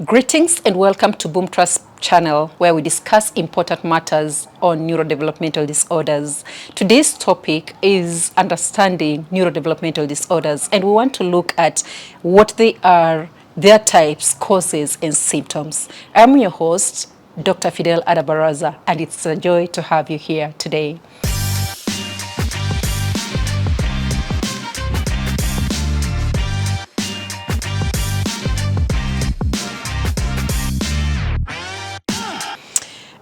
Greetings and welcome to Boom Trust channel, where we discuss important matters on neurodevelopmental disorders. Today's topic is understanding neurodevelopmental disorders, and we want to look at what they are, their types, causes, and symptoms. I'm your host, Dr. Fidel Adabaraza, and it's a joy to have you here today.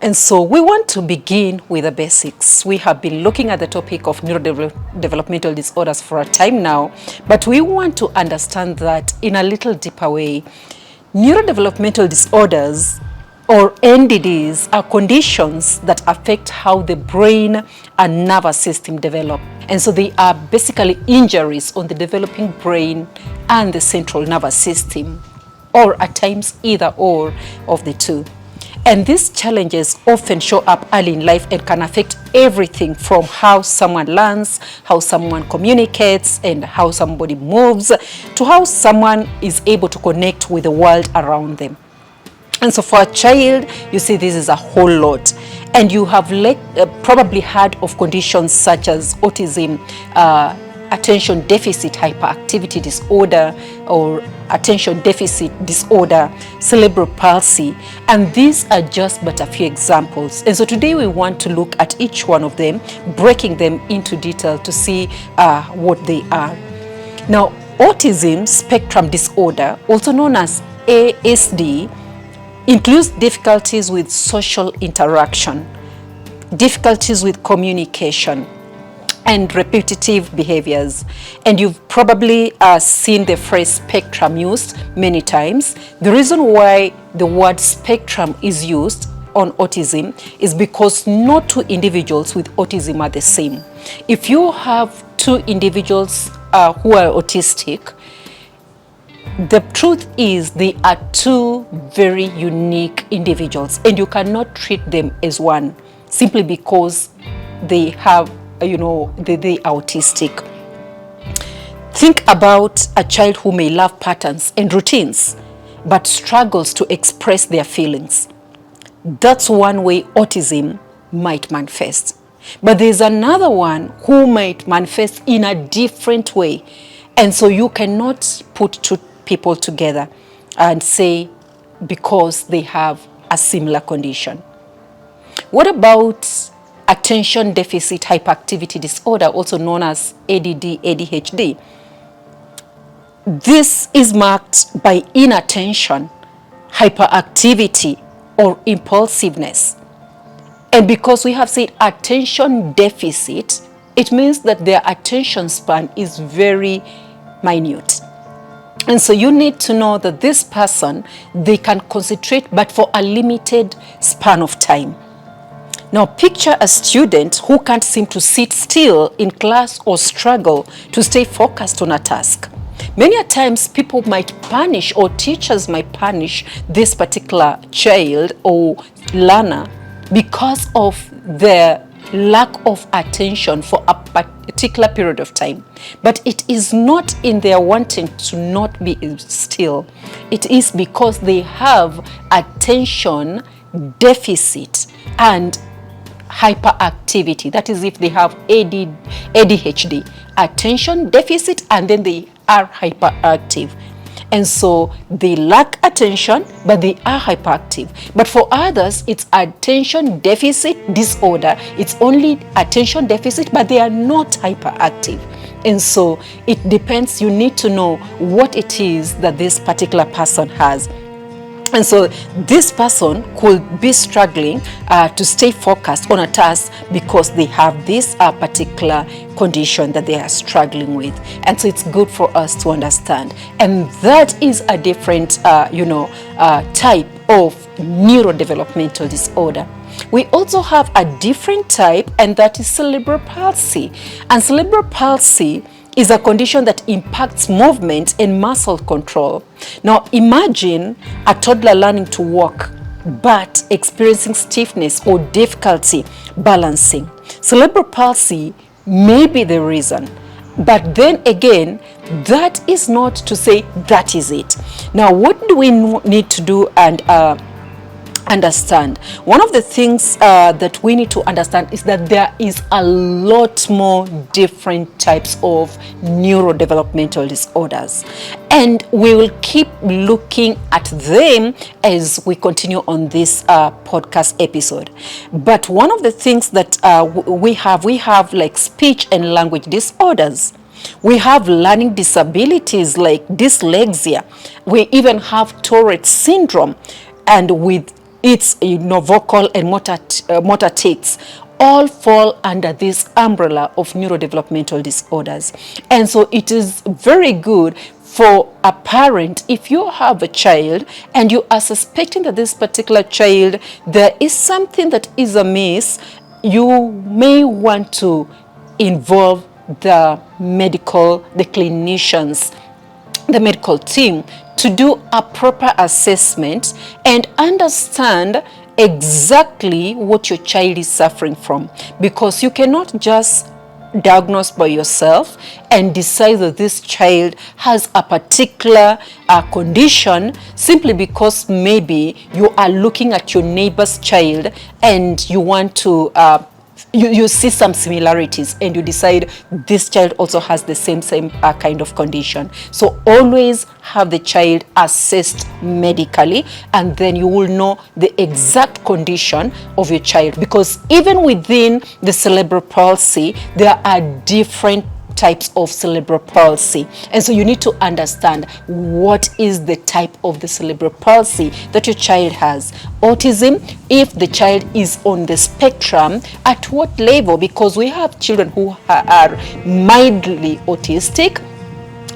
And so we want to begin with the basics. We have been looking at the topic of neurodevelopmental disorders for a time now, but we want to understand that in a little deeper way. Neurodevelopmental disorders, or NDDs, are conditions that affect how the brain and nervous system develop. And so they are basically injuries on the developing brain and the central nervous system, or at times either or of the two. And these challenges often show up early in life and can affect everything from how someone learns, how someone communicates, and how somebody moves, to how someone is able to connect with the world around them. And so for a child, you see this is a whole lot. And you have probably heard of conditions such as autism, attention deficit hyperactivity disorder, or attention deficit disorder, cerebral palsy, and these are just but a few examples. And so today we want to look at each one of them, breaking them into detail to see what they are. Now, Autism Spectrum Disorder, also known as ASD, includes difficulties with social interaction, difficulties with communication, and repetitive behaviors. And you've probably seen the phrase spectrum used many times. The reason why the word spectrum is used on autism is because no two individuals with autism are the same. If you have two individuals who are autistic, the truth is they are two very unique individuals, and you cannot treat them as one simply because they have they are autistic. Think about a child who may love patterns and routines but struggles to express their feelings. That's one way autism might manifest. But there's another one who might manifest in a different way. And so you cannot put two people together and say because they have a similar condition. What about attention deficit hyperactivity disorder, also known as ADD, ADHD? This is marked by inattention, hyperactivity, or impulsiveness. And because we have said attention deficit, it means that their attention span is very minute. And so you need to know that this person, they can concentrate, but for a limited span of time. Now, picture a student who can't seem to sit still in class or struggle to stay focused on a task. Many a times people might punish, or teachers might punish, this particular child or learner because of their lack of attention for a particular period of time. But it is not in their wanting to not be still. It is because they have attention deficit and hyperactivity. That is, if they have ADHD, attention deficit, and then they are hyperactive. And so they lack attention, but they are hyperactive. But for others, it's attention deficit disorder. It's only attention deficit, but they are not hyperactive. And so it depends. You need to know what it is that this particular person has. And so this person could be struggling to stay focused on a task because they have this particular condition that they are struggling with. And so it's good for us to understand. And that is a different, type of neurodevelopmental disorder. We also have a different type, and that is cerebral palsy. And cerebral palsy is a condition that impacts movement and muscle control. Now imagine a toddler learning to walk but experiencing stiffness or difficulty balancing. Cerebral palsy may be the reason, But then again, that is not to say that is it. Now, what do we need to do and understand? One of the things that we need to understand is that there is a lot more different types of neurodevelopmental disorders, and we will keep looking at them as we continue on this podcast episode. But one of the things that we have like speech and language disorders. We have learning disabilities like dyslexia. We even have Tourette syndrome, and with its vocal and motor tics, all fall under this umbrella of neurodevelopmental disorders. And so it is very good for a parent, if you have a child and you are suspecting that this particular child, there is something that is amiss, you may want to involve the clinicians, the medical team, to do a proper assessment and understand exactly what your child is suffering from, because you cannot just diagnose by yourself and decide that this child has a particular condition simply because maybe you are looking at your neighbor's child and you want to you see some similarities and you decide this child also has the same kind of condition. So always have the child assessed medically, and then you will know the exact condition of your child, because even within the cerebral palsy there are different types of cerebral palsy, and so you need to understand what is the type of the cerebral palsy that your child has. Autism, if the child is on the spectrum, at what level, because we have children who are mildly autistic,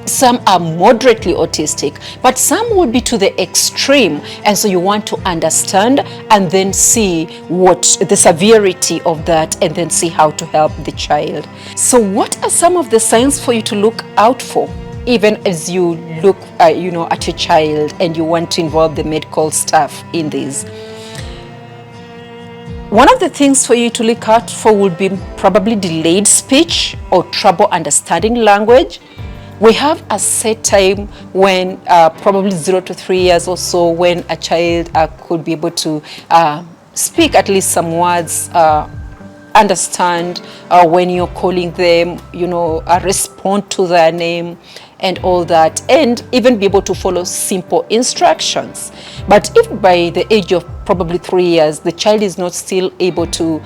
some are moderately autistic, but some would be to the extreme, and so you want to understand and then see what the severity of that, and then see how to help the child. So what are some of the signs for you to look out for, even as you look at your child and you want to involve the medical staff in this? One of the things for you to look out for would be probably delayed speech or trouble understanding language. We have a set time when probably 0 to 3 years or so, when a child could be able to speak at least some words, understand when you're calling them, respond to their name and all that, and even be able to follow simple instructions. But if by the age of probably 3 years, the child is not still able to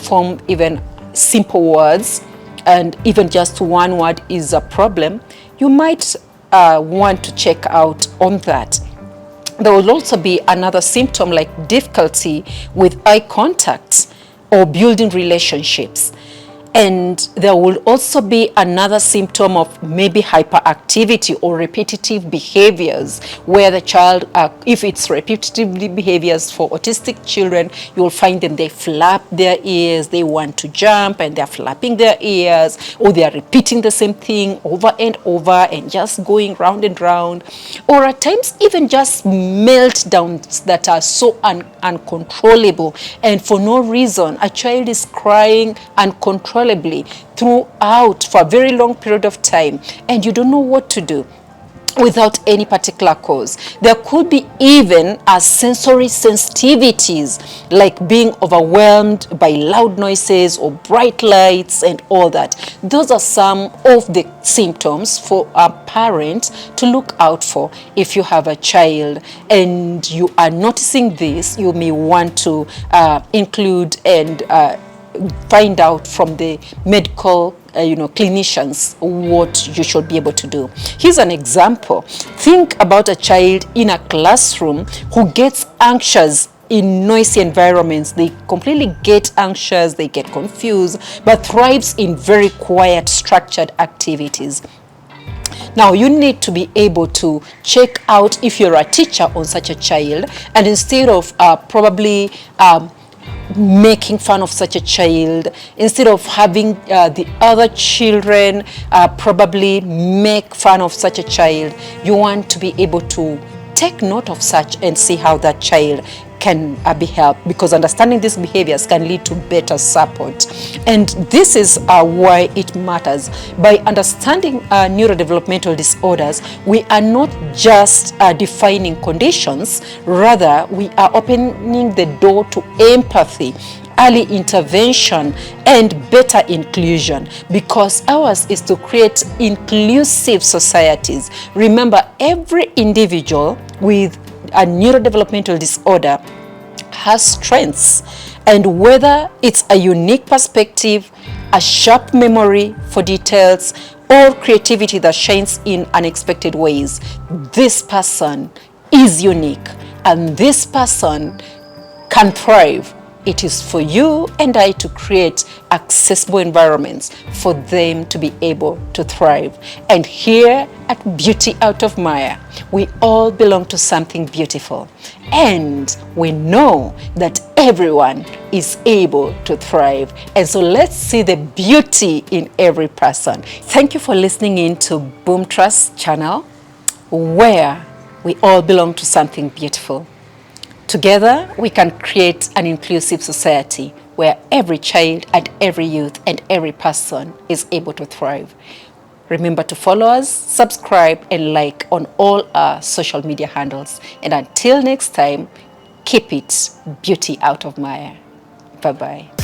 form even simple words, and even just one word is a problem, you might want to check out on that. There will also be another symptom like difficulty with eye contact or building relationships. And there will also be another symptom of maybe hyperactivity or repetitive behaviors, where the child, if it's repetitive behaviors for autistic children, you'll find them, they flap their ears, they want to jump and they're flapping their ears, or they're repeating the same thing over and over and just going round and round, or at times even just meltdowns that are so uncontrollable, and for no reason. A child is crying uncontrollably throughout for a very long period of time, and you don't know what to do without any particular cause. There could be even sensory sensitivities, like being overwhelmed by loud noises or bright lights and all that. Those are some of the symptoms for a parent to look out for. If you have a child and you are noticing this, you may want to include and find out from the medical clinicians what you should be able to do. Here's an example. Think about a child in a classroom who gets anxious in noisy environments. They completely get anxious, they get confused, but thrives in very quiet, structured activities. Now, you need to be able to check out if you're a teacher on such a child, and instead of probably making fun of such a child, instead of having the other children probably make fun of such a child, you want to be able to take note of such and see how that child can be helped, because understanding these behaviors can lead to better support. And this is why it matters. By understanding neurodevelopmental disorders, we are not just defining conditions, rather we are opening the door to empathy, early intervention, and better inclusion, because ours is to create inclusive societies. Remember, every individual with a neurodevelopmental disorder has strengths, and whether it's a unique perspective, a sharp memory for details, or creativity that shines in unexpected ways, this person is unique, and this person can thrive. It is for you and I to create accessible environments for them to be able to thrive. And here at Beauty Out of Mire, we all belong to something beautiful. And we know that everyone is able to thrive. And so let's see the beauty in every person. Thank you for listening in to Boom Trust channel, where we all belong to something beautiful. Together, we can create an inclusive society where every child and every youth and every person is able to thrive. Remember to follow us, subscribe, and like on all our social media handles. And until next time, keep it beauty out of Mire. Bye-bye.